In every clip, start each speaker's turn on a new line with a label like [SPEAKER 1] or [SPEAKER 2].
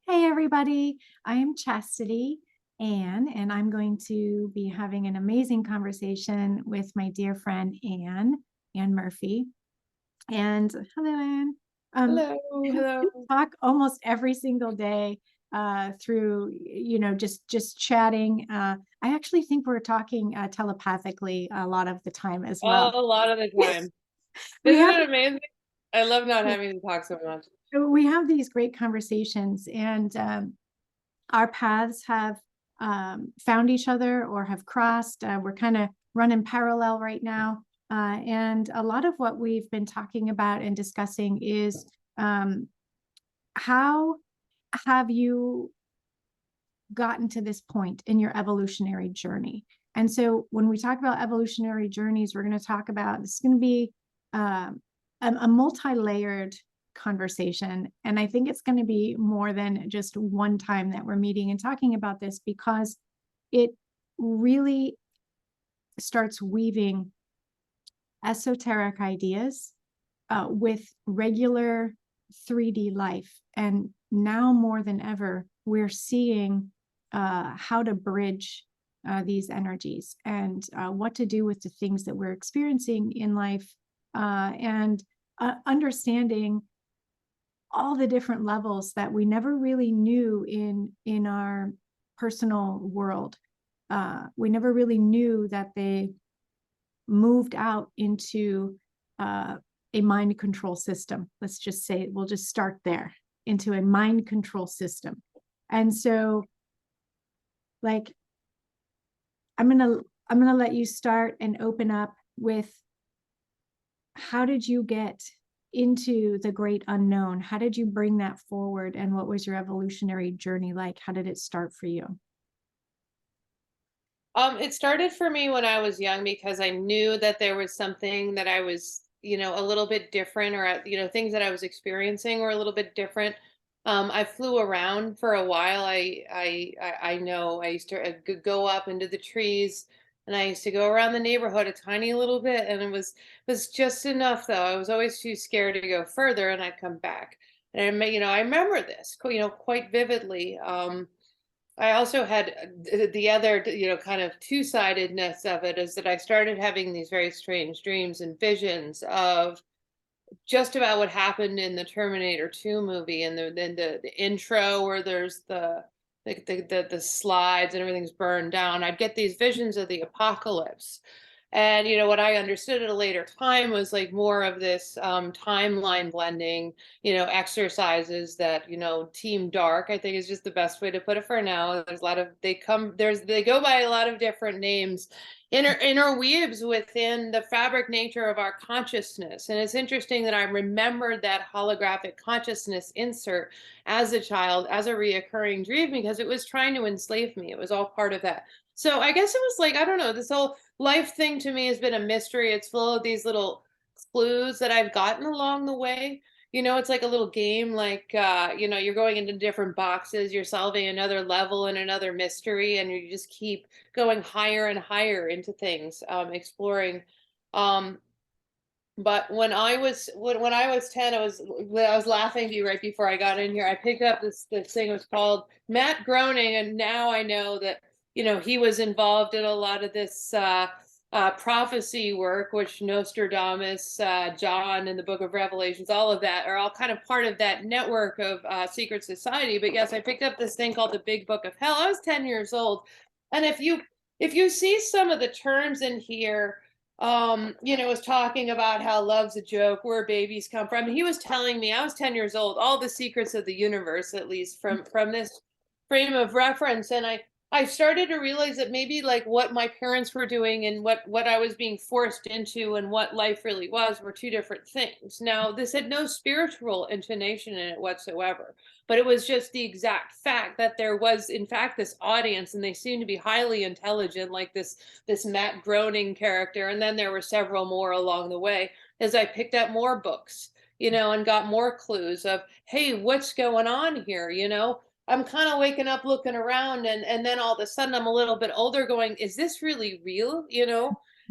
[SPEAKER 1] Hey, everybody. I am Chastity Ann, and I'm going to be having an amazing conversation with my dear friend Anne Murphy. And hello, Anne.
[SPEAKER 2] Hello,
[SPEAKER 1] We
[SPEAKER 2] hello.
[SPEAKER 1] talk almost every single day through, just chatting. I actually think we're talking telepathically a lot of the time as well.
[SPEAKER 2] A lot of the time.
[SPEAKER 1] We
[SPEAKER 2] Isn't
[SPEAKER 1] have
[SPEAKER 2] it amazing? I love not having to talk so much.
[SPEAKER 1] we have these great conversations, and our paths have found each other or have crossed. We're kind of running parallel right now. And a lot of what we've been talking about and discussing is how have you gotten to this point in your evolutionary journey? And so when we talk about evolutionary journeys, we're going to talk about this is going to be a multi-layered conversation. And I think it's going to be more than just one time that we're meeting and talking about this because it really starts weaving esoteric ideas with regular 3D life. And now more than ever, we're seeing how to bridge these energies and what to do with the things that we're experiencing in life and understanding all the different levels that we never really knew in our personal world. We never really knew that they moved out into a mind control system. Let's just say we'll just start there into a mind control system. And so, like, I'm gonna let you start and open up with how did you get into the great unknown? How did you bring that forward? And what was your evolutionary journey like? How did it start for you?
[SPEAKER 2] It started for me when I was young because I knew that there was something that I was, a little bit different, or things that I was experiencing were a little bit different. I flew around for a while. I know I used to go up into the trees, and I used to go around the neighborhood a tiny little bit, and it was just enough though. I was always too scared to go further, and I'd come back. And I remember this, quite vividly. I also had the other, kind of two-sidedness of it is that I started having these very strange dreams and visions of just about what happened in the Terminator 2 movie, and the intro where there's the slides and everything's burned down. I'd get these visions of the apocalypse. And what I understood at a later time was like more of this timeline blending, exercises that, Team Dark, I think is just the best way to put it for now. There's a lot of they go by a lot of different names, interweaves within the fabric nature of our consciousness. And it's interesting that I remembered that holographic consciousness insert as a child, as a reoccurring dream, because it was trying to enslave me. It was all part of that. So I guess it was like, I don't know, this whole life thing to me has been a mystery. It's full of these little clues that I've gotten along the way. It's like a little game, like you're going into different boxes, you're solving another level and another mystery, and you just keep going higher and higher into things, exploring. Um, but when I was 10, I was laughing to you right before I got in here. I picked up this thing. It was called Matt Groening, and now I know that he was involved in a lot of this prophecy work, which Nostradamus, John, and the Book of Revelations, all of that are all kind of part of that network of secret society. But yes, I picked up this thing called the Big Book of Hell. I was 10 years old, and if you see some of the terms in here, was talking about how love's a joke, where babies come from. He was telling me, I was 10 years old, all the secrets of the universe, at least from this frame of reference. And I started to realize that maybe like what my parents were doing and what I was being forced into and what life really was were two different things. Now, this had no spiritual intonation in it whatsoever, but it was just the exact fact that there was in fact this audience, and they seemed to be highly intelligent, like this Matt Groening character. And then there were several more along the way as I picked up more books, and got more clues of, hey, what's going on here? I'm kind of waking up looking around, and then all of a sudden I'm a little bit older going, is this really real?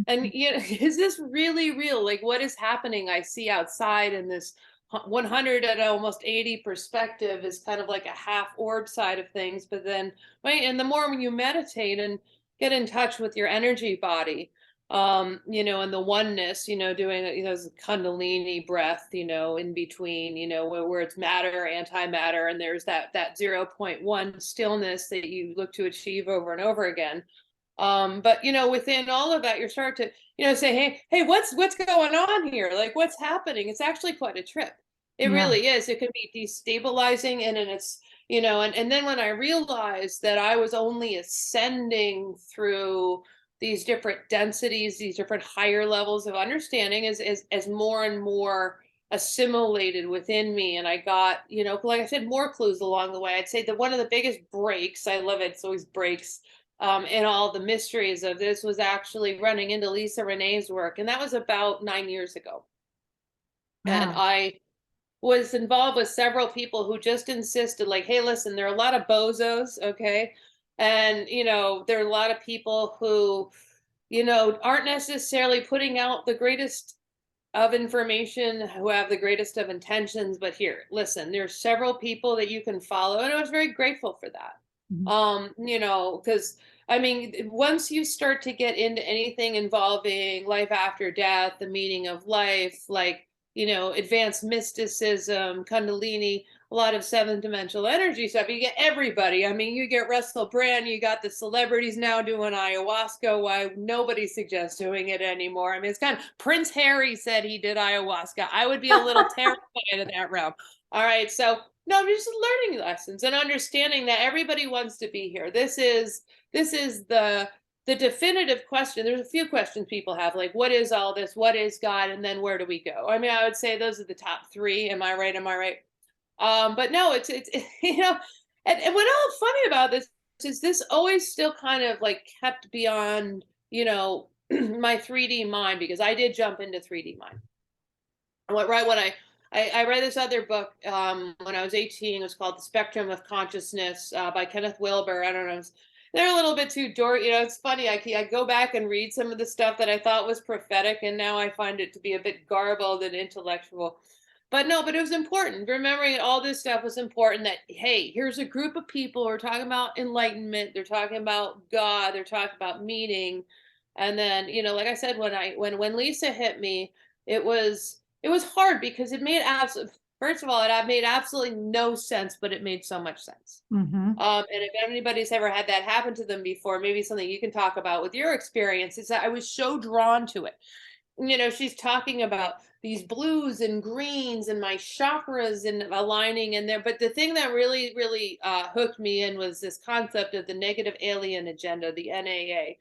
[SPEAKER 2] And is this really real? Like, what is happening? I see outside in this 100 at almost 80 perspective is kind of like a half orb side of things. But then, right, and the more when you meditate and get in touch with your energy body, and the oneness, doing this kundalini breath, in between, where it's matter, antimatter, and there's that zero point 0.1 stillness that you look to achieve over and over again. But within all of that, you start to, say, hey, what's going on here? Like, what's happening? It's actually quite a trip. It
[SPEAKER 1] Yeah.
[SPEAKER 2] really is. It can be destabilizing, and then it's, and then when I realized that I was only ascending through these different densities, these different higher levels of understanding, as more and more assimilated within me, and I got, like I said, more clues along the way. I'd say that one of the biggest breaks, I love it, it's always breaks, in all the mysteries of this, was actually running into Lisa Renee's work. And that was about 9 years ago. And
[SPEAKER 1] Wow.
[SPEAKER 2] I was involved with several people who just insisted, like, hey, listen, there are a lot of bozos, okay? And, there are a lot of people who, aren't necessarily putting out the greatest of information, who have the greatest of intentions. But here, listen, there's several people that you can follow. And I was very grateful for that.
[SPEAKER 1] Mhm.
[SPEAKER 2] Because I mean, once you start to get into anything involving life after death, the meaning of life, like, advanced mysticism, Kundalini, a lot of seventh dimensional energy stuff, you get everybody. I mean, you get Russell Brand, you got the celebrities now doing ayahuasca. Why nobody suggests doing it anymore? I mean, it's kind of, Prince Harry said he did ayahuasca. I would be a little terrified in that realm. All right. So, no, just learning lessons and understanding that everybody wants to be here. This is the definitive question. There's a few questions people have, like, what is all this? What is God? And then where do we go? I mean, I would say those are the top three. Am I right? Am I right? But no, it's and what else funny about this is this always still kind of like kept beyond, my 3D mind, because I did jump into 3D mind. Right when I read this other book, when I was 18. It was called The Spectrum of Consciousness, by Kenneth Wilber. I don't know. They're a little bit too dorky. It's funny. I go back and read some of the stuff that I thought was prophetic, and now I find it to be a bit garbled and intellectual. But no, but it was important. Remembering all this stuff was important, that, hey, here's a group of people who are talking about enlightenment. They're talking about God. They're talking about meaning. And then, like I said, when Lisa hit me, it was hard, because it made absolute first of all, it made absolutely no sense, but it made so much sense.
[SPEAKER 1] Mhm.
[SPEAKER 2] And if anybody's ever had that happen to them before, maybe something you can talk about with your experience, is that I was so drawn to it. She's talking about these blues and greens and my chakras and aligning in there. But the thing that really, really hooked me in was this concept of the negative alien agenda, the NAA.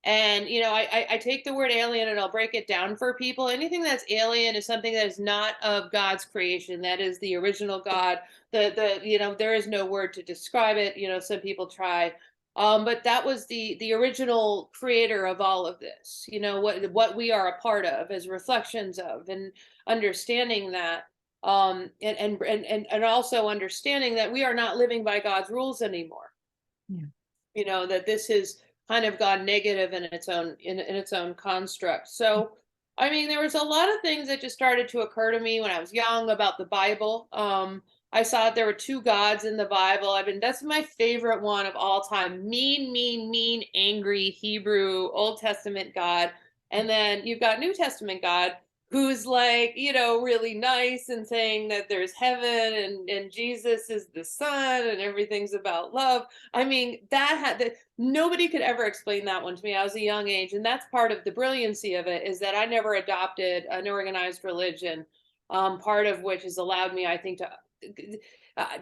[SPEAKER 2] And I take the word alien and I'll break it down for people. Anything that's alien is something that is not of God's creation. That is the original God. There is no word to describe it. Some people try, but that was the original creator of all of this. What we are a part of, as reflections of, and understanding that, and also understanding that we are not living by God's rules anymore.
[SPEAKER 1] Yeah.
[SPEAKER 2] That this is kind of gone negative in its own construct. So, I mean, there was a lot of things that just started to occur to me when I was young about the Bible. I saw that there were two gods in the Bible. That's my favorite one of all time. Mean, mean, mean, angry Hebrew Old Testament God. And then you've got New Testament God, who's like, really nice, and saying that there's heaven, and Jesus is the son, and everything's about love. I mean, that nobody could ever explain that one to me. I was a young age, and that's part of the brilliancy of it, is that I never adopted an organized religion. Part of which has allowed me, I think, to uh,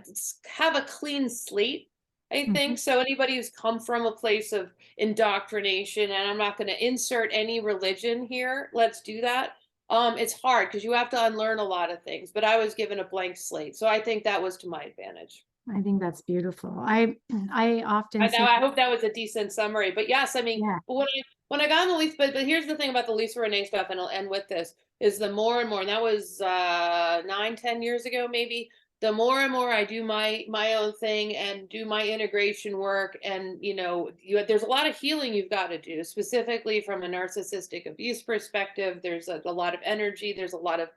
[SPEAKER 2] have a clean slate. I
[SPEAKER 1] Mhm.
[SPEAKER 2] think so. Anybody who's come from a place of indoctrination, and I'm not going to insert any religion here. Let's do that. It's hard, because you have to unlearn a lot of things. But I was given a blank slate, so I think that was to my advantage.
[SPEAKER 1] I think that's beautiful. I often
[SPEAKER 2] I know.
[SPEAKER 1] say,
[SPEAKER 2] I hope that was a decent summary. But yes, I mean,
[SPEAKER 1] yeah.
[SPEAKER 2] when I got on the Lisa, but here's the thing about the Lisa Renee stuff, and I'll end with this, is the more and more, and that was 9, 10 years ago, maybe. The more and more I do my own thing and do my integration work, and there's a lot of healing you've got to do, specifically from a narcissistic abuse perspective. There's a lot of energy. There's a lot of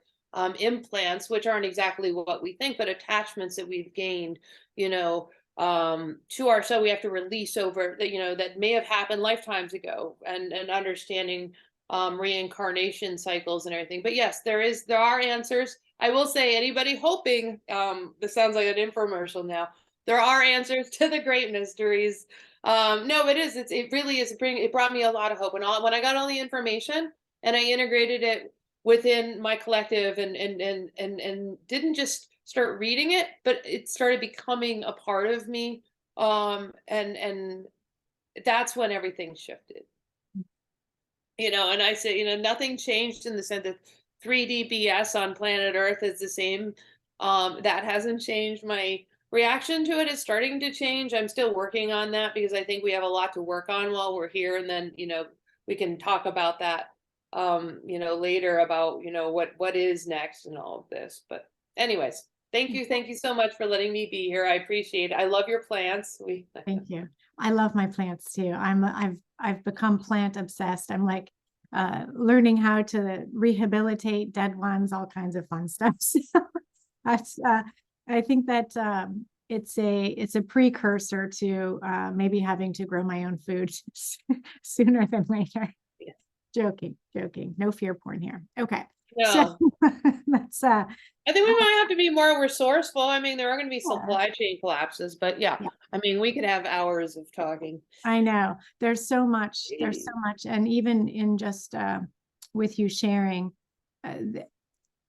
[SPEAKER 2] implants, which aren't exactly what we think, but attachments that we've gained, you know, to our, so we have to release over that, that may have happened lifetimes ago, and understanding reincarnation cycles and everything. But yes, there are answers. I will say, anybody hoping, this sounds like an infomercial now, there are answers to the great mysteries. No, it really is. It brought me a lot of hope. And when I got all the information and I integrated it within my collective, and didn't just start reading it, but it started becoming a part of me. And that's when everything shifted. And I say, nothing changed in the sense that 3D BS on planet Earth is the same. That hasn't changed. My reaction to it is starting to change. I'm still working on that because I think we have a lot to work on while we're here. And then, we can talk about that, later about, what is next and all of this. But anyways, thank you. Thank you so much for letting me be here. I appreciate it. I love your plants.
[SPEAKER 1] Thank you. I love my plants too. I've become plant obsessed. I'm like learning how to rehabilitate dead ones, all kinds of fun stuff. So that's I think that it's a precursor to maybe having to grow my own food sooner than later.
[SPEAKER 2] Yeah.
[SPEAKER 1] Joking. No fear porn here. Okay.
[SPEAKER 2] No.
[SPEAKER 1] So that's
[SPEAKER 2] I think we might have to be more resourceful. I mean, there are going to be
[SPEAKER 1] yeah.
[SPEAKER 2] supply chain collapses, but yeah, I mean, we could have hours of talking.
[SPEAKER 1] I know there's so much, and even in just with you sharing,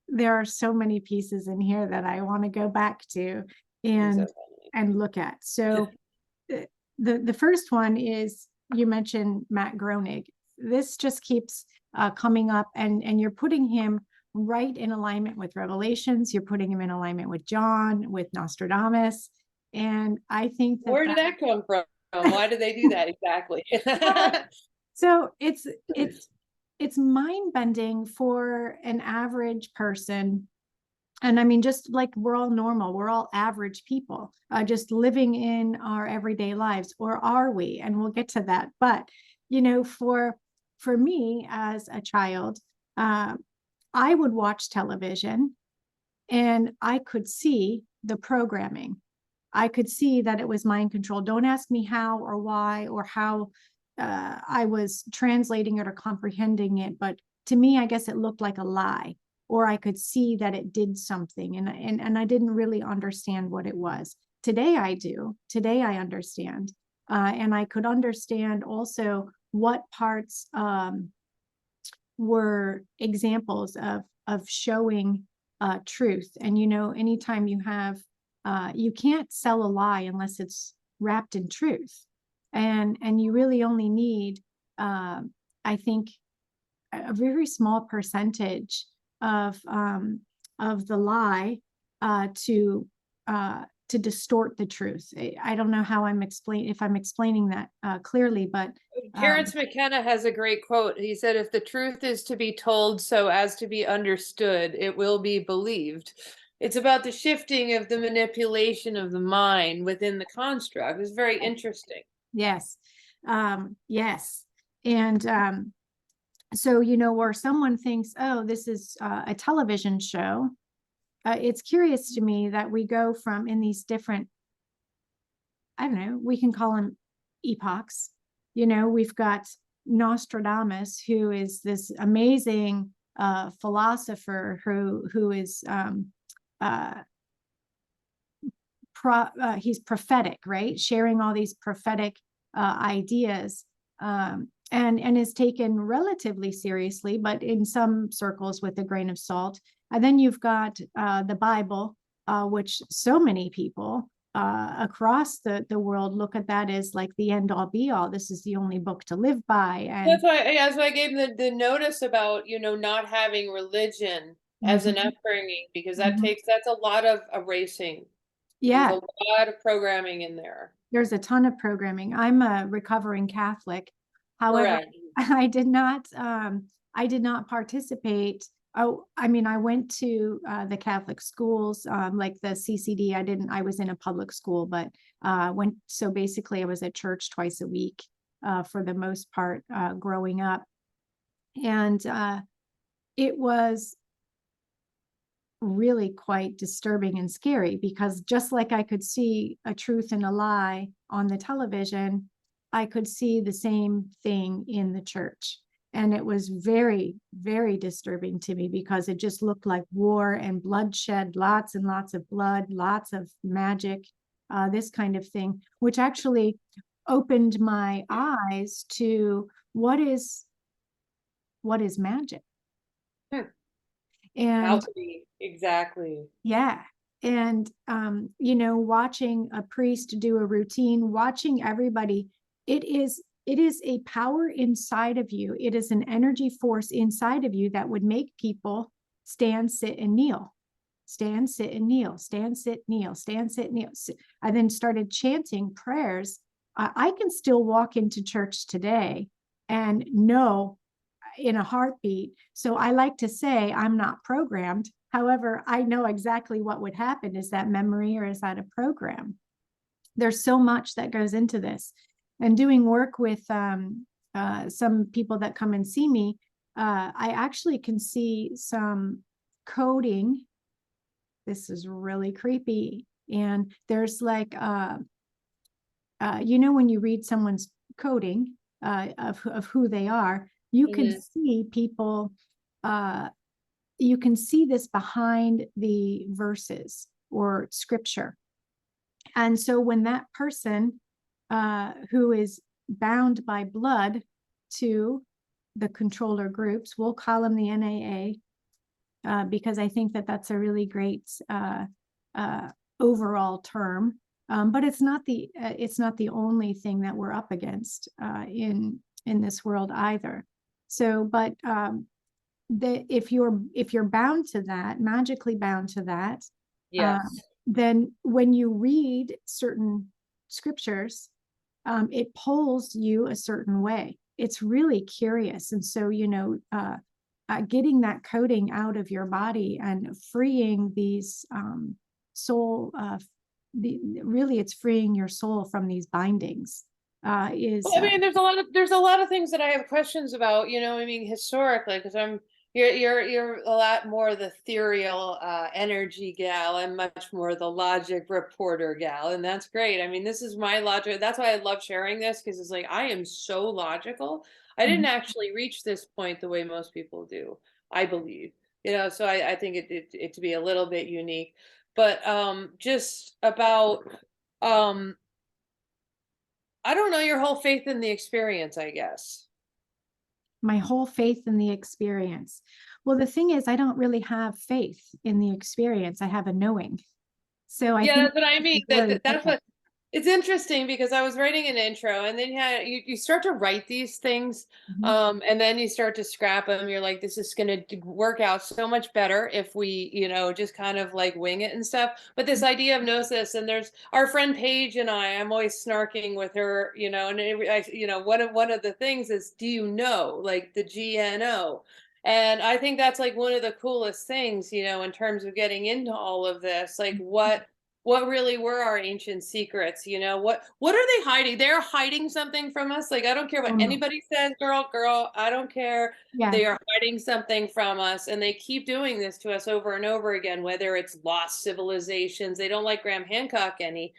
[SPEAKER 1] there are so many pieces in here that I want to go back to and look at. So the first one is, you mentioned Matt Groening. This just keeps coming up, and you're putting him right in alignment with Revelations. You're putting him in alignment with John, with Nostradamus. And I think that
[SPEAKER 2] where did that come from? Why did they do that exactly?
[SPEAKER 1] So it's mind bending for an average person. And I mean, just like we're all normal, we're all average people, just living in our everyday lives, or are we? And we'll get to that. But for me as a child, I would watch television and I could see the programming. I could see that it was mind control. Don't ask me how or why or how I was translating it or comprehending it. But to me, I guess it looked like a lie, or I could see that it did something, and I didn't really understand what it was. Today I do. Today I understand. And I could understand also what parts were examples of showing truth. And anytime you have you can't sell a lie unless it's wrapped in truth, and you really only need I think a very small percentage of the lie to distort the truth. I don't know how if I'm explaining that clearly, but
[SPEAKER 2] Terrence McKenna has a great quote. He said, "If the truth is to be told so as to be understood, it will be believed." It's about the shifting of the manipulation of the mind within the construct. It's very interesting.
[SPEAKER 1] Yes. Yes. And so, where someone thinks, oh, this is a television show, it's curious to me that we go from, in these different, I don't know, we can call them epochs. We've got Nostradamus, who is this amazing philosopher who is he's prophetic, right? Sharing all these prophetic ideas, and is taken relatively seriously, but in some circles with a grain of salt. And then you've got the Bible, which so many people across the world look at that as like the end all be all. This is the only book to live by. And
[SPEAKER 2] that's why I gave the notice about, not having religion as an upbringing, because that's a lot of erasing.
[SPEAKER 1] Yeah.
[SPEAKER 2] There's a lot of programming in there.
[SPEAKER 1] There's a ton of programming. I'm a recovering Catholic. However, I did not participate. Oh, I mean, I went to the Catholic schools, like the CCD. I was in a public school, but so basically I was at church twice a week for the most part growing up. And it was really quite disturbing and scary, because just like I could see a truth and a lie on the television, I could see the same thing in the church. And it was very, very disturbing to me, because it just looked like war and bloodshed, lots and lots of blood, lots of magic, this kind of thing, which actually opened my eyes to what is magic.
[SPEAKER 2] Hmm. How
[SPEAKER 1] And
[SPEAKER 2] to be exactly.
[SPEAKER 1] yeah. And, watching a priest do a routine, watching everybody, it is a power inside of you. It is an energy force inside of you that would make people stand, sit, and kneel, stand, sit, and kneel, stand, sit, kneel, stand, sit, kneel. I then started chanting prayers. I can still walk into church today and know in a heartbeat. So I like to say I'm not programmed. However, I know exactly what would happen. Is that memory or is that a program? There's so much that goes into this. And doing work with some people that come and see me, I actually can see some coding. This is really creepy. And there's like, when you read someone's coding of who they are, you can
[SPEAKER 2] Hmm.
[SPEAKER 1] see people, uh, you can see this behind the verses or scripture. And so when that person who is bound by blood to the controller groups, we'll call them the NAA, because I think that that's a really great uh, overall term. But it's not the only thing that we're up against in this world either. So, but if you're bound to that, magically bound to that, uh,
[SPEAKER 2] Yes.
[SPEAKER 1] then when you read certain scriptures, it pulls you a certain way. It's really curious. And so, getting that coding out of your body and freeing these soul, really, it's freeing your soul from these bindings.
[SPEAKER 2] Well,
[SPEAKER 1] Is
[SPEAKER 2] I mean, there's a lot of things that I have questions about, I mean, historically, because you're a lot more the ethereal energy gal. I'm much more the logic reporter gal, and that's great. I mean, this is my logic. That's why I love sharing this, because it's like I am so logical. I didn't
[SPEAKER 1] Mhm.
[SPEAKER 2] actually reach this point the way most people do, I believe. So I think it to be a little bit unique. But just about um I don't know, your whole faith in the experience, I guess.
[SPEAKER 1] My whole faith in the experience. Well, the thing is, I don't really have faith in the experience. I have a knowing. So I
[SPEAKER 2] Yeah,
[SPEAKER 1] think
[SPEAKER 2] that's what I mean.
[SPEAKER 1] it's very
[SPEAKER 2] That's
[SPEAKER 1] different.
[SPEAKER 2] what it's interesting, because I was writing an intro, and then you start to write these things,
[SPEAKER 1] Mhm.
[SPEAKER 2] and then you start to scrap them. You're like, this is going to work out so much better if we, just kind of like wing it and stuff. But this idea of gnosis, and there's our friend Paige and I'm always snarking with her, and one of the things is, do you know, like the GNO? And I think that's like one of the coolest things, in terms of getting into all of this, like what really were our ancient secrets. What are they hiding? They're hiding something from us. Like, I don't care
[SPEAKER 1] So
[SPEAKER 2] what
[SPEAKER 1] much.
[SPEAKER 2] anybody says, girl, I don't care.
[SPEAKER 1] Yeah.
[SPEAKER 2] They are hiding something from us, and they keep doing this to us over and over again, whether it's lost civilizations. They don't like Graham Hancock any.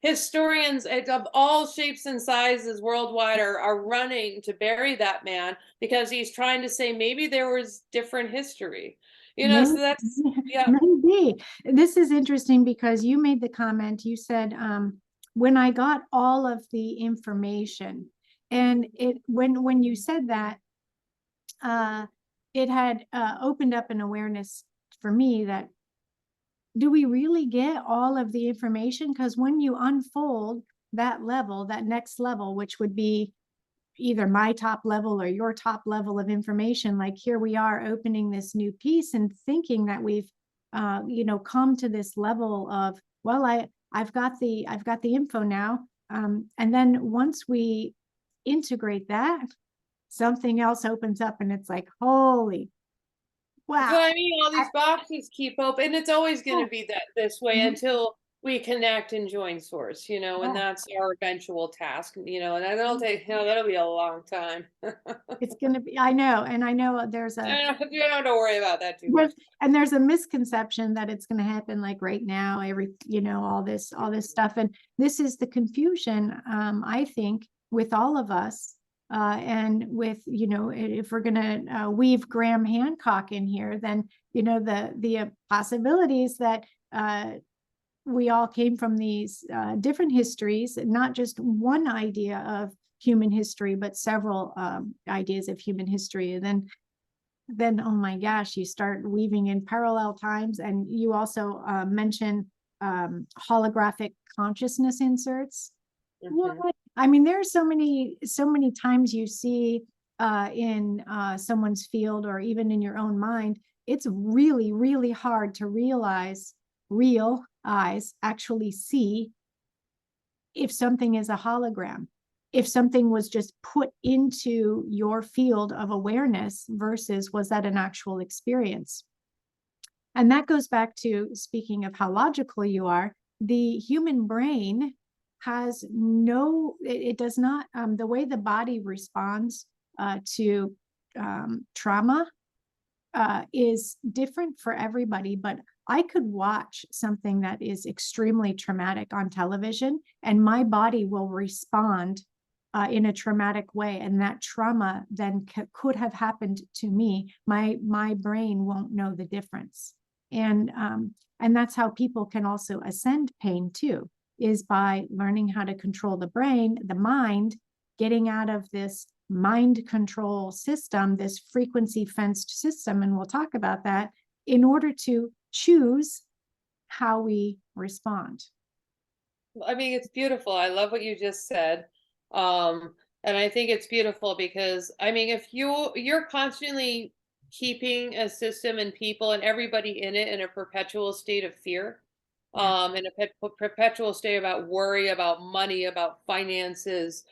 [SPEAKER 2] Historians of all shapes and sizes worldwide are running to bury that man, because he's trying to say maybe there was different history.
[SPEAKER 1] Maybe,
[SPEAKER 2] So that's, yeah.
[SPEAKER 1] maybe. This is interesting because you made the comment, you said, when I got all of the information, and when you said that, uh, it had opened up an awareness for me that, do we really get all of the information? Because when you unfold that level, that next level, which would be either my top level or your top level of information, like here we are opening this new piece and thinking that we've come to this level of, well, I've got the info now, and then once we integrate that, something else opens up and it's like, holy
[SPEAKER 2] That's
[SPEAKER 1] wow.
[SPEAKER 2] what I mean. All these boxes keep open. It's always going to be that this way
[SPEAKER 1] Mhm.
[SPEAKER 2] until we connect and join source, and
[SPEAKER 1] Yeah.
[SPEAKER 2] that's our eventual task, and that'll take, that'll be a long time.
[SPEAKER 1] It's going to be, I know. And I know
[SPEAKER 2] You don't have to worry about that too much.
[SPEAKER 1] there's, and there's a misconception that it's going to happen like right now, all this stuff. And this is the confusion, I think, with all of us. And with, if we're going to weave Graham Hancock in here, then, the possibilities that, we all came from these different histories, not just one idea of human history, but several ideas of human history. And then, oh my gosh, you start weaving in parallel times. And you also mention holographic consciousness inserts.
[SPEAKER 2] Hmm.
[SPEAKER 1] What? I mean, there are so many times you see in someone's field or even in your own mind, it's really, really hard to realize real eyes actually see if something is a hologram, if something was just put into your field of awareness versus was that an actual experience. And that goes back to, speaking of how logical you are, the human brain has no, it does not, the way the body responds to trauma is different for everybody. But I could watch something that is extremely traumatic on television, and my body will respond in a traumatic way, and that trauma then could have happened to me. My brain won't know the difference, and that's how people can also ascend pain too, is by learning how to control the brain, the mind, getting out of this mind control system, this frequency fenced system. And we'll talk about that in order to choose how we respond.
[SPEAKER 2] I mean, it's beautiful. I love what you just said. Um, and I think it's beautiful because I mean, if you're constantly keeping a system and people and everybody in it in a perpetual state of fear,
[SPEAKER 1] Yeah.
[SPEAKER 2] in a perpetual state about worry, about money, about finances,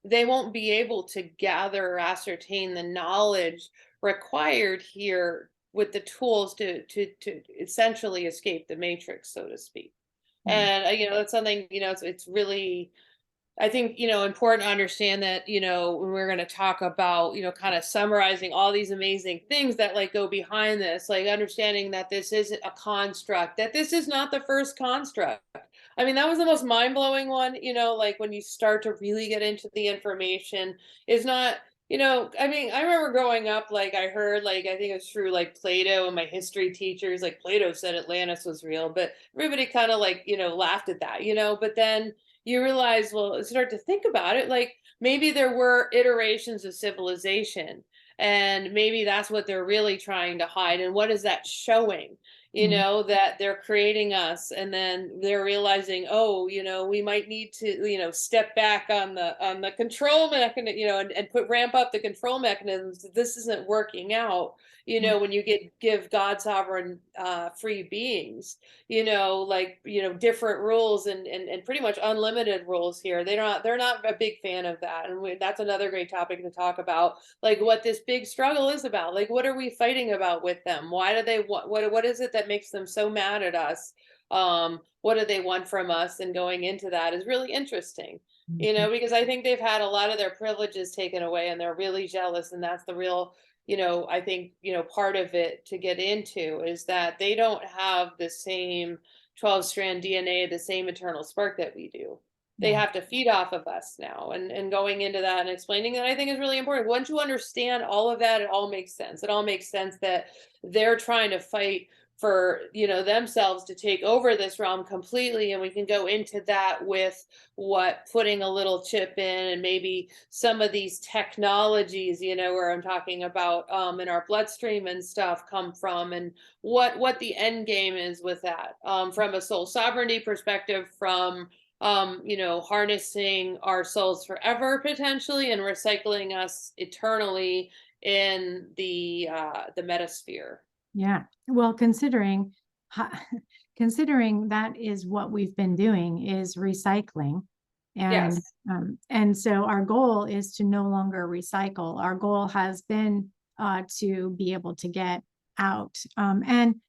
[SPEAKER 2] they won't be able to gather or ascertain the knowledge required here with the tools to essentially escape the matrix, so to speak.
[SPEAKER 1] Yeah.
[SPEAKER 2] And that's something, it's really, I think, important to understand that, when we're going to talk about, kind of summarizing all these amazing things that like go behind this, like understanding that this is a construct, that this is not the first construct. I mean, that was the most mind blowing one, like when you start to really get into the information, is not, I mean, I remember growing up, like I heard, like, I think it's true, like Plato and my history teachers, like Plato said Atlantis was real, but everybody kind of like, laughed at that, but then you realize, well, start to think about it, like maybe there were iterations of civilization, and maybe that's what they're really trying to hide. And what is that showing?
[SPEAKER 1] Mm.
[SPEAKER 2] That they're creating us, and then they're realizing, oh, we might need to, step back on the control mechanism, and put ramp up the control mechanisms. This isn't working out.
[SPEAKER 1] Yeah.
[SPEAKER 2] When you give God sovereign free beings, like, different rules, and pretty much unlimited rules here. They're not a big fan of that. And that's another great topic to talk about, like what this big struggle is about. Like, what are we fighting about with them? Why do they want, what is it that makes them so mad at us? What do they want from us? And going into that is really interesting,
[SPEAKER 1] Mhm.
[SPEAKER 2] because I think they've had a lot of their privileges taken away, and they're really jealous. And that's the real, I think, part of it to get into is that they don't have the same 12 strand DNA, the same eternal spark that we do. They
[SPEAKER 1] Yeah.
[SPEAKER 2] have to feed off of us now. And going into that and explaining that, I think, is really important. Once you understand all of that, it all makes sense. It all makes sense that they're trying to fight for, themselves to take over this realm completely. And we can go into that with what putting a little chip in, and maybe some of these technologies, where I'm talking about in our bloodstream and stuff come from, and what the end game is with that, from a soul sovereignty perspective, from harnessing our souls forever potentially, and recycling us eternally in the metasphere.
[SPEAKER 1] Yeah. Well, considering that is what we've been doing, is recycling. And
[SPEAKER 2] Yes.
[SPEAKER 1] and so our goal is to no longer recycle. Our goal has been to be able to get out. And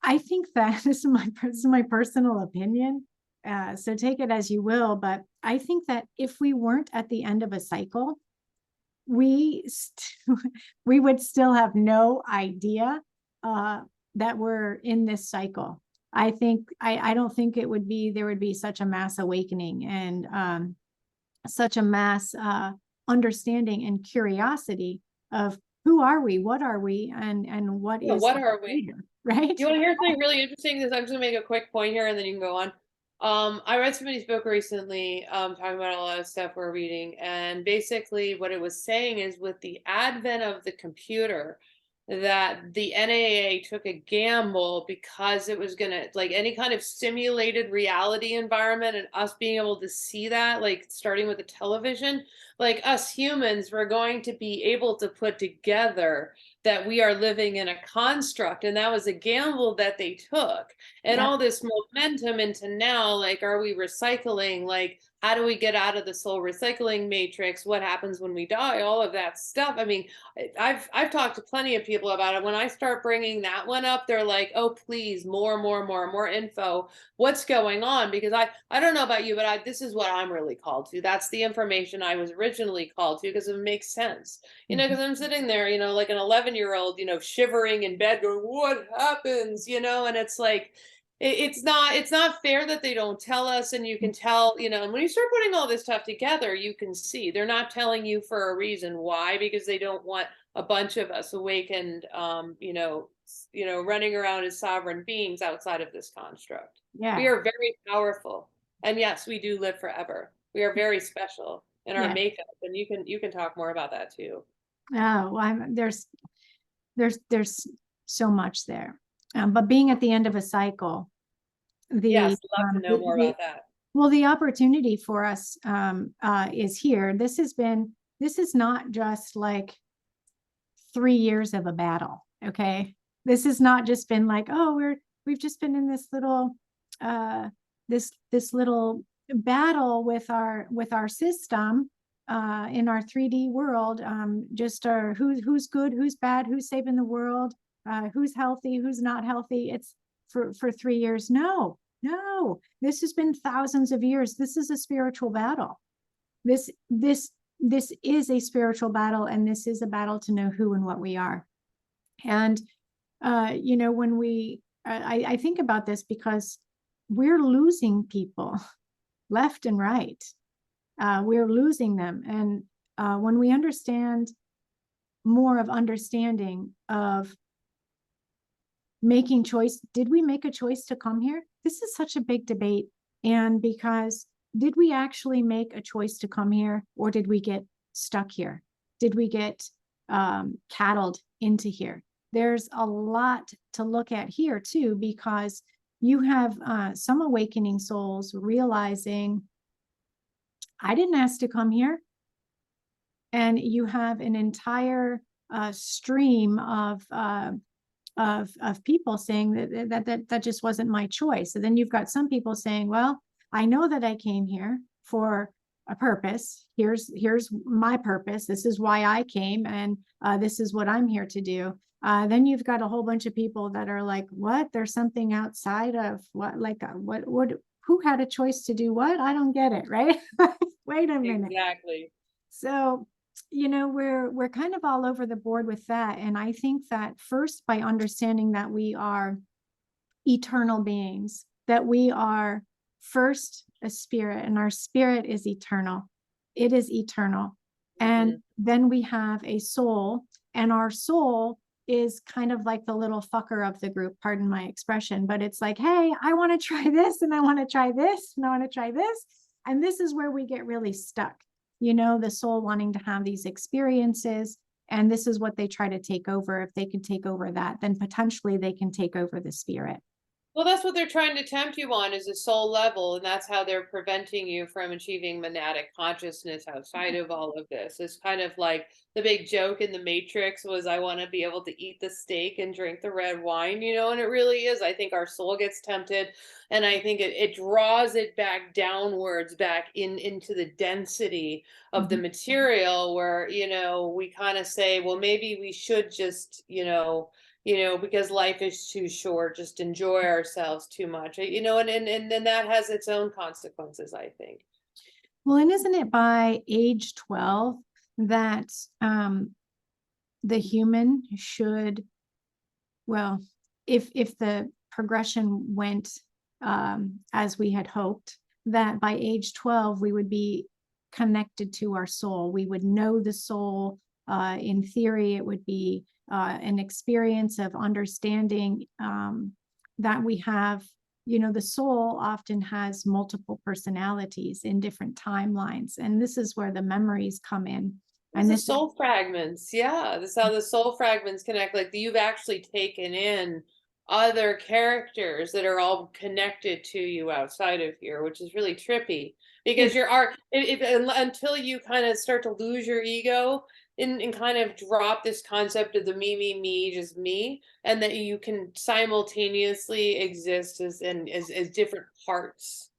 [SPEAKER 1] I think that this is my personal opinion. So take it as you will, but I think that if we weren't at the end of a cycle, we would still have no idea uh, that we're in this cycle. I don't think there would be such a mass awakening and such a mass understanding and curiosity of who are we, what are we, and what
[SPEAKER 2] Yeah,
[SPEAKER 1] is
[SPEAKER 2] what
[SPEAKER 1] the
[SPEAKER 2] are we?
[SPEAKER 1] creator, right?
[SPEAKER 2] You want to hear something really interesting? This I'm just gonna make a quick point here, and then you can go on. I read somebody's book recently, talking about a lot of stuff we're reading, and basically what it was saying is with the advent of the computer, that the NAA took a gamble because it was gonna like any kind of simulated reality environment and us being able to see that, like starting with the television, like us humans were going to be able to put together that we are living in a construct, and that was a gamble that they took, and
[SPEAKER 1] Yep.
[SPEAKER 2] all this momentum into now, like, are we recycling, like how do we get out of the soul recycling matrix, what happens when we die, all of that stuff. I mean, I've talked to plenty of people about it. When I start bringing that one up, they're like, oh please, more info, what's going on, because I don't know about you, but this is what I'm really called to. That's the information I was originally called to because it makes sense,
[SPEAKER 1] Mhm.
[SPEAKER 2] because I'm sitting there, like an 11-year-old, shivering in bed going, what happens, and it's like, it's not fair that they don't tell us, and you can tell, and when you start putting all this stuff together, you can see they're not telling you for a reason. Why? Because they don't want a bunch of us awakened, running around as sovereign beings outside of this construct. We
[SPEAKER 1] Yeah.
[SPEAKER 2] are very powerful, and yes, we do live forever. We are very special in our
[SPEAKER 1] Yeah.
[SPEAKER 2] makeup, and you can talk more about that too.
[SPEAKER 1] Oh, well, there's so much there. But being at the end of a cycle,
[SPEAKER 2] Yes, love to know more
[SPEAKER 1] the
[SPEAKER 2] about that.
[SPEAKER 1] well, the opportunity for us is here. This is not just like 3 years of a battle. Okay. This has not just been like, oh, we've just been in this little this little battle with our system in our 3D world. Just our who's good, who's bad, who's saving the world, who's healthy, who's not healthy. It's for 3 years. No, no, this has been thousands of years. This is a spiritual battle. This this this is a spiritual battle, and this is a battle to know who and what we are. And when I think about this because we're losing people left and right. We're losing them, and when we understand more of understanding of making choice, did we make a choice to come here? This is such a big debate. And because did we actually make a choice to come here, or did we get stuck here? Did we get cattled into here? There's a lot to look at here too, because you have some awakening souls realizing I didn't ask to come here. And you have an entire stream of people saying that just wasn't my choice. And then you've got some people saying, well, I know that I came here for a purpose. Here's my purpose. This is why I came, and this is what I'm here to do. Then you've got a whole bunch of people that are like, what? There's something outside of what? Like what? Who had a choice to do what? I don't get it. Right? Wait a minute.
[SPEAKER 2] Exactly.
[SPEAKER 1] So, we're kind of all over the board with that. And I think that first, by understanding that we are eternal beings, that we are first a spirit, and our spirit is eternal. It is eternal.
[SPEAKER 2] Mhm.
[SPEAKER 1] And then we have a soul, and our soul is kind of like the little fucker of the group, pardon my expression, but it's like, hey, I want to try this, and I want to try this, and I want to try this. And this is where we get really stuck, the soul wanting to have these experiences. And this is what they try to take over. If they can take over that, then potentially they can take over the spirit.
[SPEAKER 2] Well, that's what they're trying to tempt you on is a soul level, and that's how they're preventing you from achieving monadic consciousness outside of all of this. It's kind of like the big joke in the Matrix was I want to be able to eat the steak and drink the red wine, and it really is. I think our soul gets tempted, and I think it draws it back downwards, back into the density of the
[SPEAKER 1] Mhm.
[SPEAKER 2] material where, we kind of say, well, maybe we should just, because life is too short, just enjoy ourselves too much, and then that has its own consequences, I think.
[SPEAKER 1] Well, and isn't it by age 12 that the human should, well, if the progression went as we had hoped, that by age 12 we would be connected to our soul. We would know the soul. In theory, it would be an experience of understanding that we have. The soul often has multiple personalities in different timelines, and this is where the memories come in.
[SPEAKER 2] It's
[SPEAKER 1] And
[SPEAKER 2] the
[SPEAKER 1] this is
[SPEAKER 2] soul fragments. Yeah, this is how the soul fragments connect. Like you've actually taken in other characters that are all connected to you outside of here, which is really trippy because
[SPEAKER 1] it,
[SPEAKER 2] you're art until you kind of start to lose your ego and kind of drop this concept of the me, just me, and that you can simultaneously exist as different parts.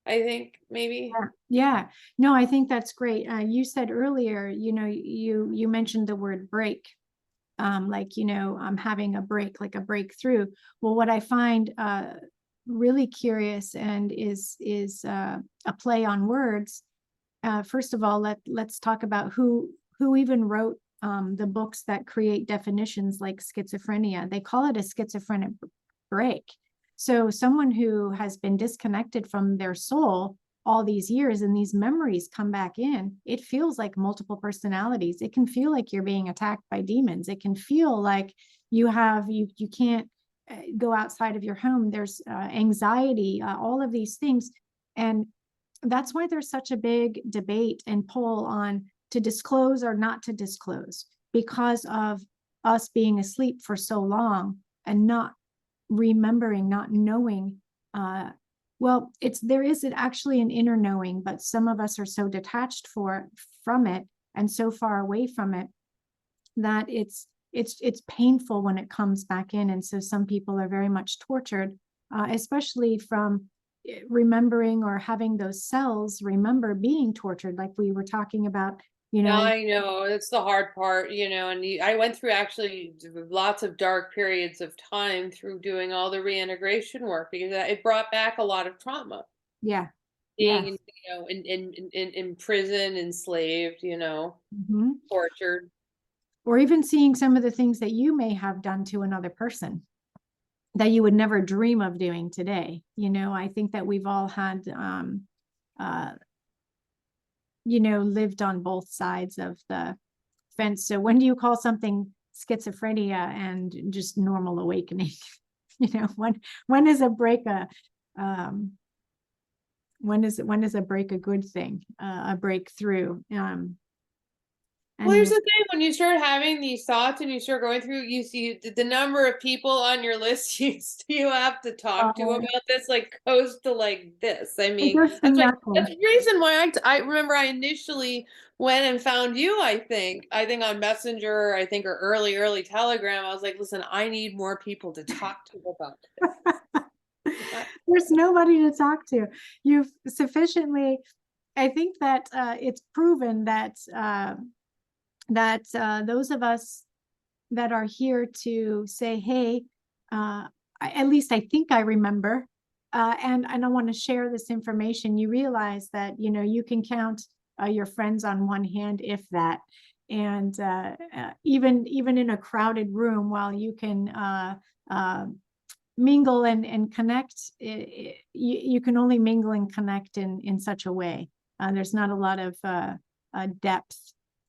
[SPEAKER 2] I think maybe.
[SPEAKER 1] yeah. No, I think that's great. You said earlier, you mentioned the word break. Like, I'm having a break, like a breakthrough. Well, what I find really curious and is a play on words. First of all, let's talk about who even wrote the books that create definitions like schizophrenia. They call it a schizophrenic break. So someone who has been disconnected from their soul all these years and these memories come back in, it feels like multiple personalities. It can feel like you're being attacked by demons. It can feel like you can't go outside of your home. There's anxiety, all of these things. And that's why there's such a big debate and poll on to disclose or not to disclose, because of us being asleep for so long and not remembering, not knowing. Well, there is actually an inner knowing, but some of us are so detached from it and so far away from it that it's painful when it comes back in. And so some people are very much tortured, especially from remembering or having those cells remember being tortured, like we were talking about.
[SPEAKER 2] I know, it's the hard part, and I went through actually lots of dark periods of time through doing all the reintegration work because it brought back a lot of trauma.
[SPEAKER 1] Yeah,
[SPEAKER 2] Being,
[SPEAKER 1] yeah.
[SPEAKER 2] in prison, enslaved,
[SPEAKER 1] Mhm.
[SPEAKER 2] tortured.
[SPEAKER 1] Or even seeing some of the things that you may have done to another person that you would never dream of doing today. I think that we've all had uh, lived on both sides of the fence. So when do you call something schizophrenia and just normal awakening? When is a break um, when is a break a good thing, a breakthrough?
[SPEAKER 2] Well, here's
[SPEAKER 1] Anyway,
[SPEAKER 2] the thing, when you start having these thoughts and you start going through, you see the number of people on your list you have to talk to
[SPEAKER 1] uh,
[SPEAKER 2] about this, like, goes to like this. I
[SPEAKER 1] it
[SPEAKER 2] mean,
[SPEAKER 1] goes to
[SPEAKER 2] that's
[SPEAKER 1] nothing.
[SPEAKER 2] the reason why I remember I initially went and found you, I think on Messenger, I think, or early Telegram. I was like, listen, I need more people to talk to about this.
[SPEAKER 1] There's nobody to talk to. You've sufficiently, I think that it's proven that those of us that are here to say, hey, at least I think I remember, and I want to share this information. You realize that you can count your friends on one hand, if that, and even in a crowded room, while you can uh, mingle and connect, you can only mingle and connect in such a way. There's not a lot of depth,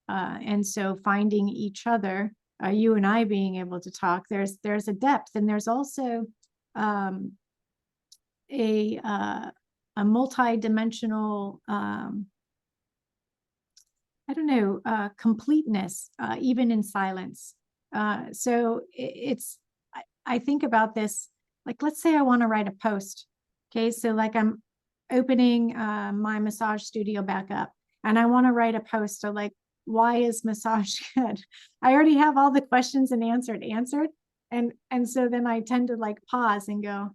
[SPEAKER 1] and so finding each other, you and I being able to talk, there's a depth, and there's also um, a multi-dimensional, I don't know, completeness, even in silence. So I think about this, like, let's say I want to write a post. Okay. So like I'm opening my massage studio back up and I want to write a post. So like, why is massage good? I already have all the questions and answered. And so then I tend to like pause and go,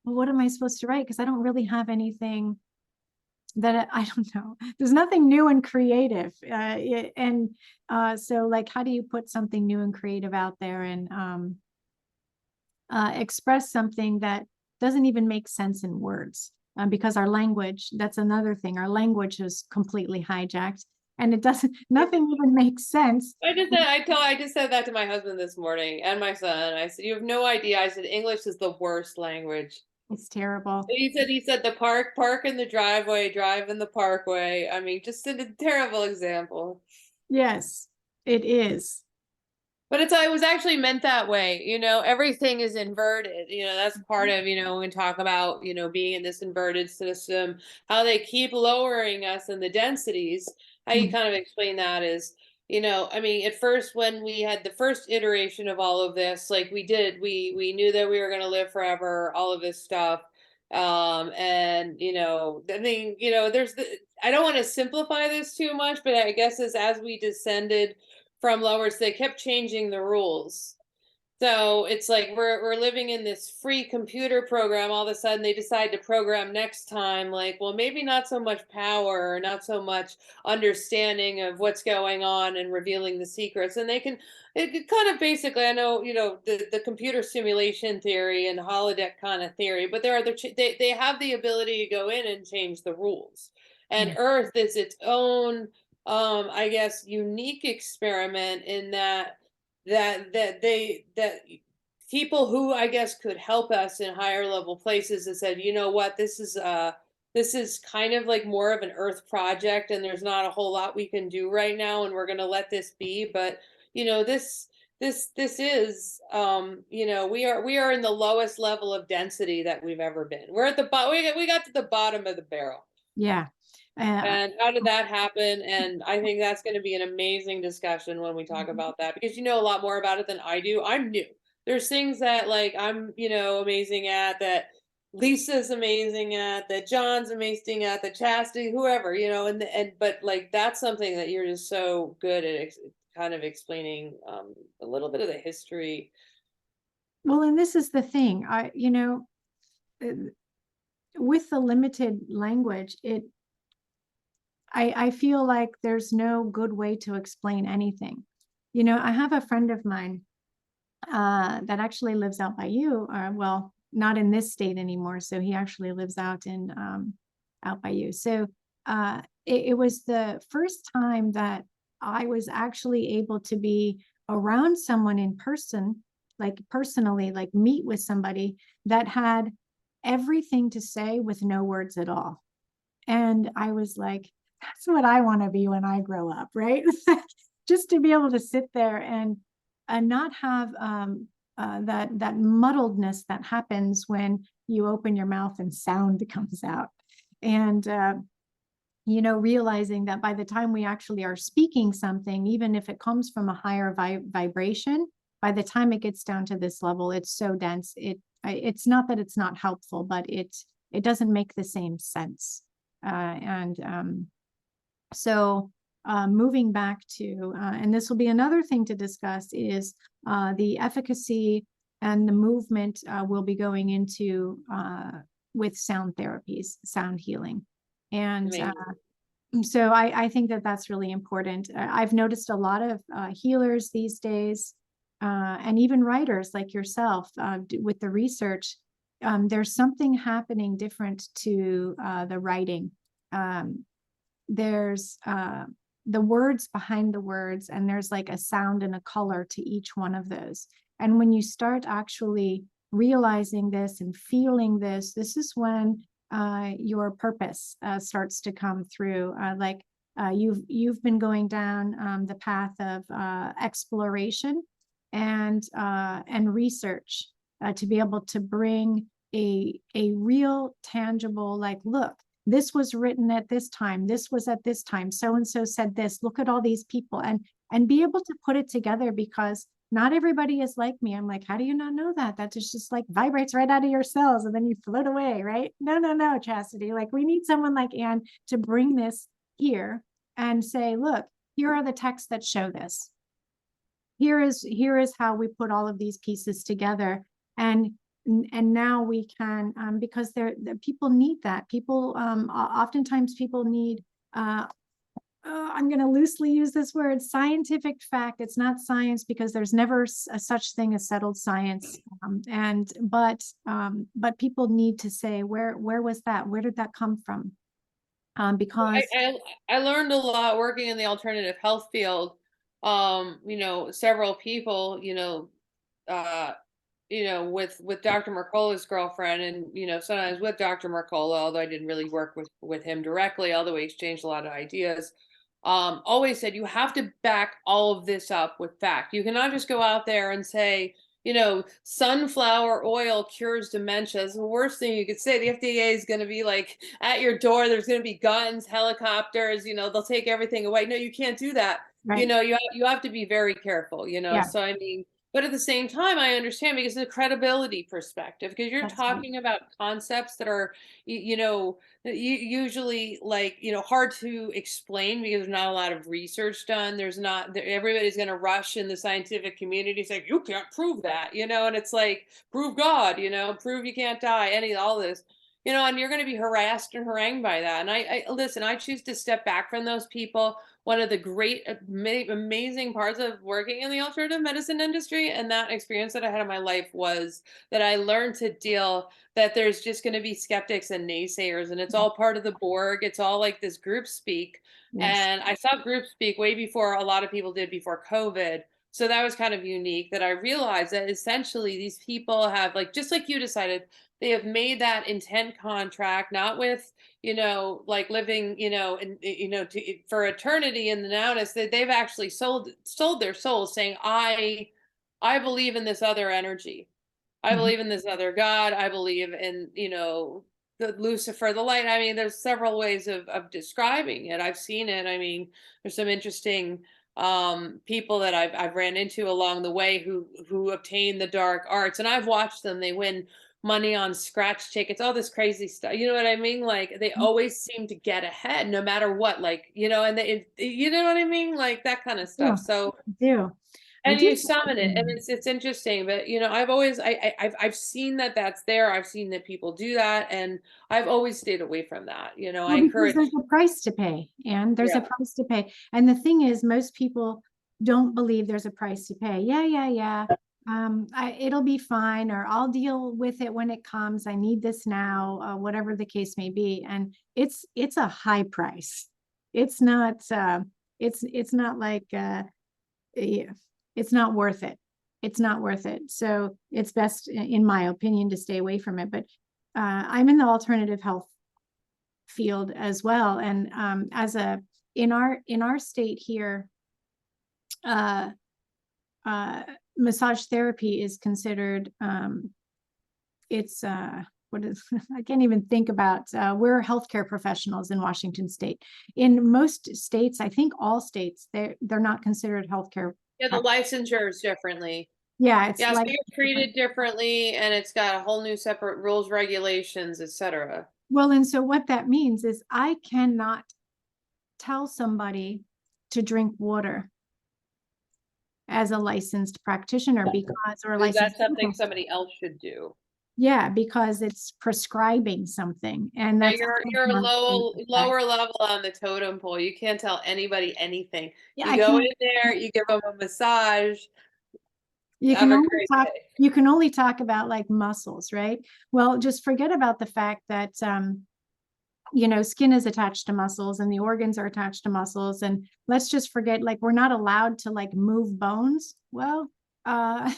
[SPEAKER 1] well, what am I supposed to write? Because I don't really have anything that I don't know. There's nothing new and creative. And so like, how do you put something new and creative out there? And express something that doesn't even make sense in words, because our language, that's another thing, our language is completely hijacked, and it doesn't, nothing even makes sense.
[SPEAKER 2] I just said that to my husband this morning and my son. I said, "You have no idea." I said, "English is the worst language."
[SPEAKER 1] It's terrible.
[SPEAKER 2] He said the park in the driveway, drive in the parkway. I mean, just a terrible example.
[SPEAKER 1] Yes, it is.
[SPEAKER 2] But it was actually meant that way. Everything is inverted. That's part of, when we talk about, being in this inverted system, how they keep lowering us in the densities. How you
[SPEAKER 1] Mm.
[SPEAKER 2] kind of explain that is, I mean, at first when we had the first iteration of all of this, like we knew that we were going to live forever, all of this stuff. And I mean, I don't want to simplify this too much, but I guess as we descended from lowers, they kept changing the rules. So it's like we're living in this free computer program. All of a sudden, they decide to program next time, like, well, maybe not so much power, or not so much understanding of what's going on and revealing the secrets. And it kind of basically, I know, the computer simulation theory and holodeck kind of theory, but they have the ability to go in and change the rules. And
[SPEAKER 1] Yeah.
[SPEAKER 2] Earth is its own, I guess, unique experiment in that people who I guess could help us in higher level places and said, you know what, this is kind of like more of an earth project, and there's not a whole lot we can do right now, and we're going to let this be. But this is, we are in the lowest level of density that we've ever been. We're at the bottom. We got to the bottom of the barrel.
[SPEAKER 1] Yeah. Uh,
[SPEAKER 2] And how did that happen? And I think that's going to be an amazing discussion when we talk about that, because you know a lot more about it than I do. I'm new. There's things that, like, I'm, amazing at, that Lisa's amazing at, that John's amazing at, that Chastity, whoever, but like that's something that you're just so good at kind of explaining, a little bit of the history.
[SPEAKER 1] well, and this is the thing, uh, with the limited language, I feel like there's no good way to explain anything. I have a friend of mine that actually lives out by you, or well, not in this state anymore. So he actually lives out by you. So it was the first time that I was actually able to be around someone in person, like personally, like meet with somebody that had everything to say with no words at all. And I was like, that's what I want to be when I grow up, right? Just to be able to sit there and not have that muddledness that happens when you open your mouth and sound comes out. And realizing that by the time we actually are speaking something, even if it comes from a higher vibration, by the time it gets down to this level, it's so dense. It's not that it's not helpful, but it doesn't make the same sense. And so moving back to, and this will be another thing to discuss, is the efficacy and the movement we'll be going into with sound therapies, sound healing. And so I think that that's really important. I've noticed a lot of healers these days, and even writers like yourself with the research. There's something happening different to the writing. There's the words behind the words, and there's like a sound and a color to each one of those. And when you start actually realizing this and feeling this is when your purpose starts to come through. You've been going down the path of exploration and research to be able to bring a real tangible, like, look, this was written at this time, this was at this time, so and so said this, look at all these people, and be able to put it together, because not everybody is like me. I'm like, how do you not know that? That just like vibrates right out of your cells and then you float away, right? No, Chastity. Like, we need someone like Anne to bring this here and say, look, here are the texts that show this. Here is how we put all of these pieces together. And now we can, because the people need that. People, oftentimes people need I'm going to loosely use this word, scientific fact. It's not science because there's never a such thing as settled science. But people need to say, where was that? Where did that come from?
[SPEAKER 2] I,
[SPEAKER 1] Because
[SPEAKER 2] I I learned a lot working in the alternative health field. Several people, uh, with Dr. Mercola's girlfriend, and sometimes with Dr. Mercola, although I didn't really work with him directly, although we exchanged a lot of ideas. Always said you have to back all of this up with fact. You cannot just go out there and say, sunflower oil cures dementia. It's the worst thing you could say. The FDA is going to be like at your door. There's going to be guns, helicopters. They'll take everything away. No, you can't do that.
[SPEAKER 1] right,
[SPEAKER 2] You have to be very careful.
[SPEAKER 1] yeah,
[SPEAKER 2] So I mean, but at the same time, I understand because of the credibility perspective, because you're
[SPEAKER 1] that's right.
[SPEAKER 2] talking about concepts that are, usually like, hard to explain because there's not a lot of research done. There's not, everybody's going to rush in the scientific community saying, you can't prove that, and it's like, prove God, prove you can't die, all this. And you're going to be harassed and harangued by that. And I listen, I choose to step back from those people. One of the great, amazing parts of working in the alternative medicine industry and that experience that I had in my life was that I learned to deal that there's just going to be skeptics and naysayers, and it's all part of the Borg. It's all like this group speak.
[SPEAKER 1] Yes.
[SPEAKER 2] And I saw group speak way before a lot of people did before COVID. So that was kind of unique that I realized that essentially these people have, like, just like you decided, they have made that intent contract, not with, like living, for eternity in the nowness, that they've actually sold their souls saying, I believe in this other energy. I
[SPEAKER 1] Mhm.
[SPEAKER 2] believe in this other God. I believe in, the Lucifer, the light. I mean, there's several ways of describing it. I've seen it. I mean, there's some interesting people that I've ran into along the way who obtain the dark arts, and I've watched them. They win money on scratch tickets, all this crazy stuff. You know what I mean? Like they always seem to get ahead no matter what. Like, and you know what I mean? Like that kind of
[SPEAKER 1] Yeah,
[SPEAKER 2] stuff. So
[SPEAKER 1] I do. I
[SPEAKER 2] and
[SPEAKER 1] do.
[SPEAKER 2] you summon it, and it's interesting, but I've always I've seen that that's there. I've seen that people do that, and I've always stayed away from that. I
[SPEAKER 1] Well, because
[SPEAKER 2] encourage.
[SPEAKER 1] there's a price to pay, and there's a
[SPEAKER 2] Yeah.
[SPEAKER 1] price to pay. And the thing is, most people don't believe there's a price to pay. Yeah, yeah, yeah. It'll be fine, or I'll deal with it when it comes. I need this now, whatever the case may be. And it's a high price. It's not it's not like yeah, it's not worth it. It's not worth it. So it's best, in my opinion, to stay away from it. But I'm in the alternative health field as well. And as a in our state here, uh, uh, massage therapy is considered it's what is I can't even think about. We're healthcare professionals in Washington State. In most states, I think all states, they're not considered healthcare.
[SPEAKER 2] Yeah, the licensure is differently.
[SPEAKER 1] Yeah, it's
[SPEAKER 2] Yeah, so
[SPEAKER 1] like
[SPEAKER 2] you're treated differently, and it's got a whole new separate rules, regulations, etc.
[SPEAKER 1] well, and so what that means is I cannot tell somebody to drink water as a licensed practitioner because, or a
[SPEAKER 2] Is that
[SPEAKER 1] licensed
[SPEAKER 2] something
[SPEAKER 1] therapist.
[SPEAKER 2] somebody else should do?
[SPEAKER 1] Yeah, because it's prescribing something, and
[SPEAKER 2] Yeah,
[SPEAKER 1] that's
[SPEAKER 2] you're a
[SPEAKER 1] on the state side.
[SPEAKER 2] lower level on the totem pole. You can't tell anybody anything.
[SPEAKER 1] Yeah,
[SPEAKER 2] You
[SPEAKER 1] I
[SPEAKER 2] go
[SPEAKER 1] can.
[SPEAKER 2] in there, you give them a massage.
[SPEAKER 1] You
[SPEAKER 2] Have
[SPEAKER 1] can
[SPEAKER 2] a
[SPEAKER 1] only
[SPEAKER 2] great
[SPEAKER 1] talk.
[SPEAKER 2] day.
[SPEAKER 1] You can only talk about like muscles, right? Well, just forget about the fact that skin is attached to muscles and the organs are attached to muscles, and let's just forget like we're not allowed to like move bones. Well, uh,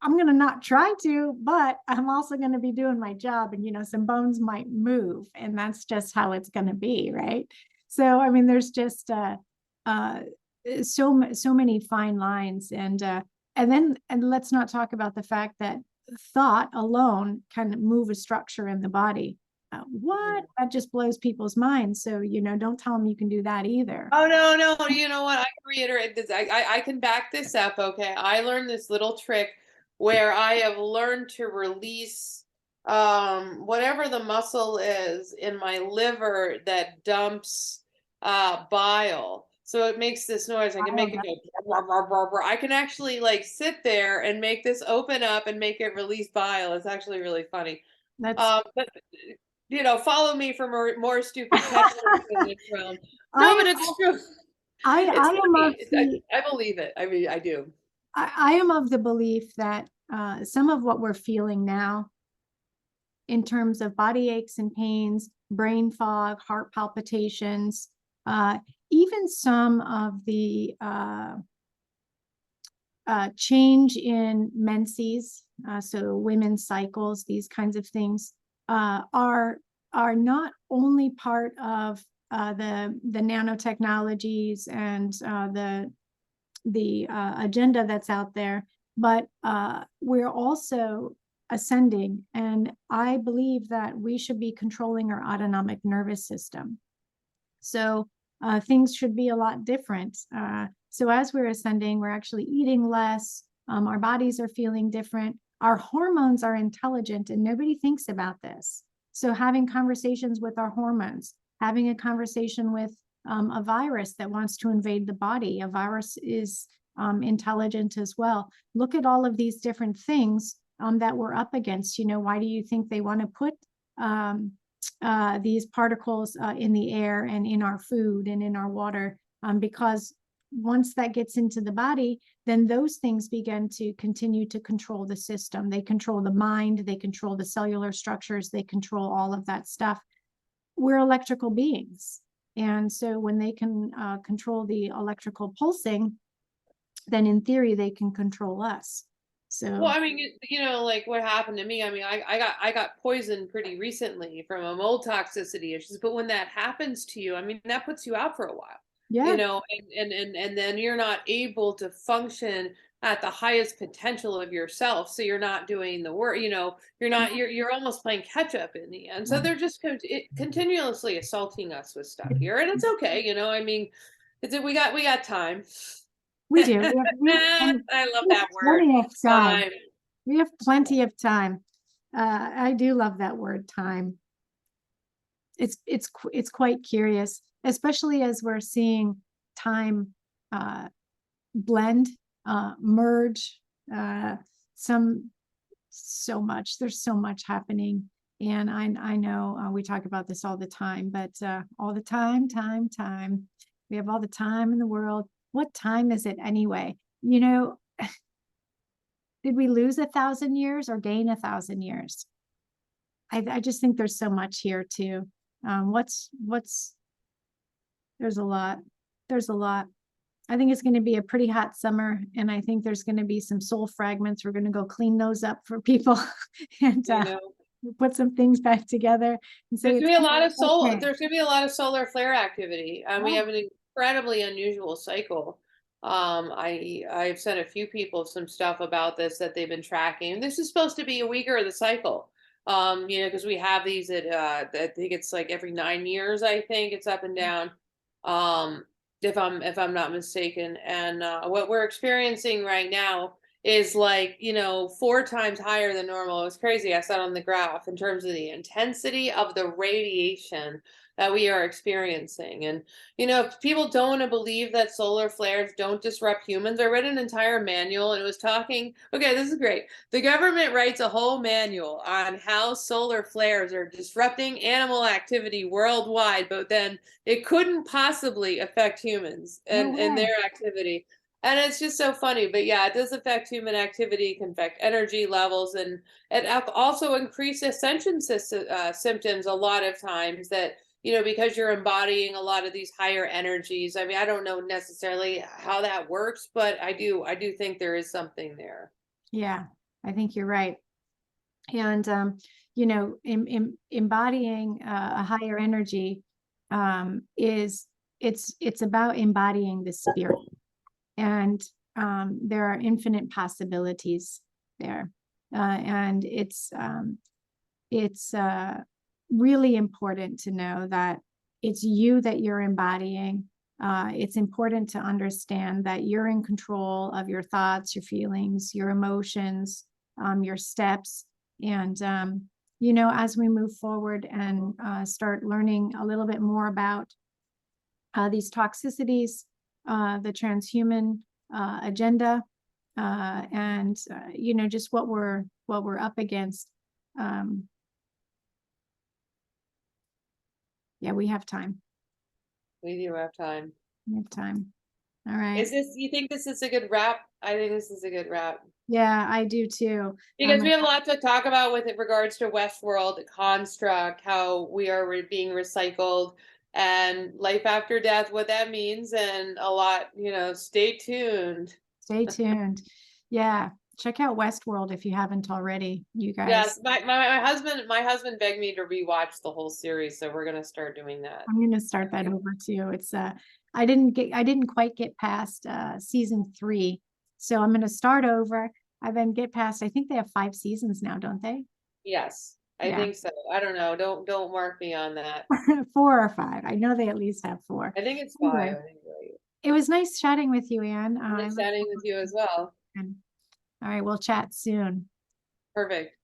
[SPEAKER 1] I'm going to not try to, but I'm also going to be doing my job, and some bones might move, and that's just how it's going to be, right? So I mean there's just uh so many fine lines, and let's not talk about the fact that thought alone can move a structure in the body. What?
[SPEAKER 2] Mhm.
[SPEAKER 1] That just blows people's minds. So don't tell them you can do that either.
[SPEAKER 2] Oh no, no, you know what? I can reiterate this. I can back this up. Okay. I learned this little trick where I have learned to release whatever the muscle is in my liver that dumps bile. So it makes this noise. I can
[SPEAKER 1] Oh,
[SPEAKER 2] make it go brr, brr, brr, brr. I can actually like sit there and make this open up and make it release bile. It's actually really funny.
[SPEAKER 1] that's
[SPEAKER 2] But follow me for more stupid tech words in this realm.
[SPEAKER 1] I
[SPEAKER 2] No, but it's true. It's
[SPEAKER 1] I am of
[SPEAKER 2] funny.
[SPEAKER 1] the
[SPEAKER 2] I believe it. I mean, I do.
[SPEAKER 1] I am of the belief that some of what we're feeling now in terms of body aches and pains, brain fog, heart palpitations, even some of the change in menses, so women's cycles, these kinds of things, are not only part of the nanotechnologies and the agenda that's out there, but we're also ascending. And I believe that we should be controlling our autonomic nervous system. So things should be a lot different. So as we're ascending, we're actually eating less. Our bodies are feeling different. Our hormones are intelligent, and nobody thinks about this. So having conversations with our hormones, having a conversation with a virus that wants to invade the body. A virus is intelligent as well. Look at all of these different things that we're up against. Why do you think they want to put these particles in the air and in our food and in our water? Because once that gets into the body, then those things begin to continue to control the system. They control the mind, they control the cellular structures, they control all of that stuff. We're electrical beings. And so when they can control the electrical pulsing, then in theory, they can control us.
[SPEAKER 2] Well,
[SPEAKER 1] So,
[SPEAKER 2] I mean, like what happened to me. I mean, I got poisoned pretty recently from a mold toxicity issues. But when that happens to you, I mean, that puts you out for a while,
[SPEAKER 1] yeah,
[SPEAKER 2] and then you're not able to function at the highest potential of yourself. So you're not doing the work. You're almost playing catch up in the end. So they're just continuously assaulting us with stuff here, and it's okay. I mean, we got time.
[SPEAKER 1] we do. And
[SPEAKER 2] I love
[SPEAKER 1] we have
[SPEAKER 2] that word,
[SPEAKER 1] plenty of time.
[SPEAKER 2] time.
[SPEAKER 1] We have plenty of time. I do love that word, time. It's quite curious, especially as we're seeing time blend, merge, some so much. There's so much happening. And I know we talk about this all the time, but all the time. We have all the time in the world. What time is it anyway? Did we lose 1,000 years or gain 1,000 years? I just think there's so much here too. There's a lot. There's a lot. I think it's going to be a pretty hot summer, and I think there's going to be some soul fragments. We're going to go clean those up for people and
[SPEAKER 2] You know,
[SPEAKER 1] put some things back together and say
[SPEAKER 2] there's
[SPEAKER 1] it's
[SPEAKER 2] gonna be a lot of
[SPEAKER 1] okay.
[SPEAKER 2] there's gonna be a lot of solar flare activity. We
[SPEAKER 1] Yeah,
[SPEAKER 2] have an incredibly unusual cycle. I've sent a few people some stuff about this that they've been tracking. This is supposed to be a weaker of the cycle. Because we have these I think it's like every 9 years. I think it's up and down. Um, if I'm not mistaken, and what we're experiencing right now is like 4 times higher than normal. It was crazy. I saw it on the graph in terms of the intensity of the radiation that we are experiencing. And if people don't want to believe that solar flares don't disrupt humans, I read an entire manual, and it was talking, okay, this is great. The government writes a whole manual on how solar flares are disrupting animal activity worldwide, but then it couldn't possibly affect humans
[SPEAKER 1] no
[SPEAKER 2] and
[SPEAKER 1] way.
[SPEAKER 2] their activity. And it's just so funny. But yeah, it does affect human activity, can affect energy levels, and it also increase ascension symptoms a lot of times, that because you're embodying a lot of these higher energies. I mean, I don't know necessarily how that works, but I do think there is something there.
[SPEAKER 1] Yeah, I think you're right. And embodying a higher energy is it's about embodying the spirit. And there are infinite possibilities there. And it's really important to know that it's you that you're embodying. It's important to understand that you're in control of your thoughts, your feelings, your emotions, your steps. And, as we move forward and start learning a little bit more about these toxicities, the transhuman agenda, and just what we're up against. Um, Yeah, we have time.
[SPEAKER 2] We do have time.
[SPEAKER 1] We have time. All right.
[SPEAKER 2] You think this is a good wrap? I think this is a good wrap.
[SPEAKER 1] Yeah, I do too.
[SPEAKER 2] Because we have a lot to talk about with regards to Westworld, the construct, how we are being recycled, and life after death, what that means, and a lot, stay tuned.
[SPEAKER 1] Stay tuned. Yeah, check out Westworld if you haven't already, you guys.
[SPEAKER 2] Yes, my husband begged me to rewatch the whole series, so we're gonna start doing that.
[SPEAKER 1] I'm gonna start that over too. It's I didn't quite get past season 3. So I'm gonna start over. I then get past, I think they have 5 seasons now, don't they?
[SPEAKER 2] Yes, I
[SPEAKER 1] Yeah.
[SPEAKER 2] think so. I don't know. Don't mark me on that.
[SPEAKER 1] 4 or 5. I know they at least have 4.
[SPEAKER 2] I think it's
[SPEAKER 1] Anyway,
[SPEAKER 2] 5. I think you're right.
[SPEAKER 1] it was nice chatting with you, Anne. I
[SPEAKER 2] Nice
[SPEAKER 1] look
[SPEAKER 2] chatting with
[SPEAKER 1] forward
[SPEAKER 2] you as well.
[SPEAKER 1] to- All right, we'll chat soon.
[SPEAKER 2] Perfect.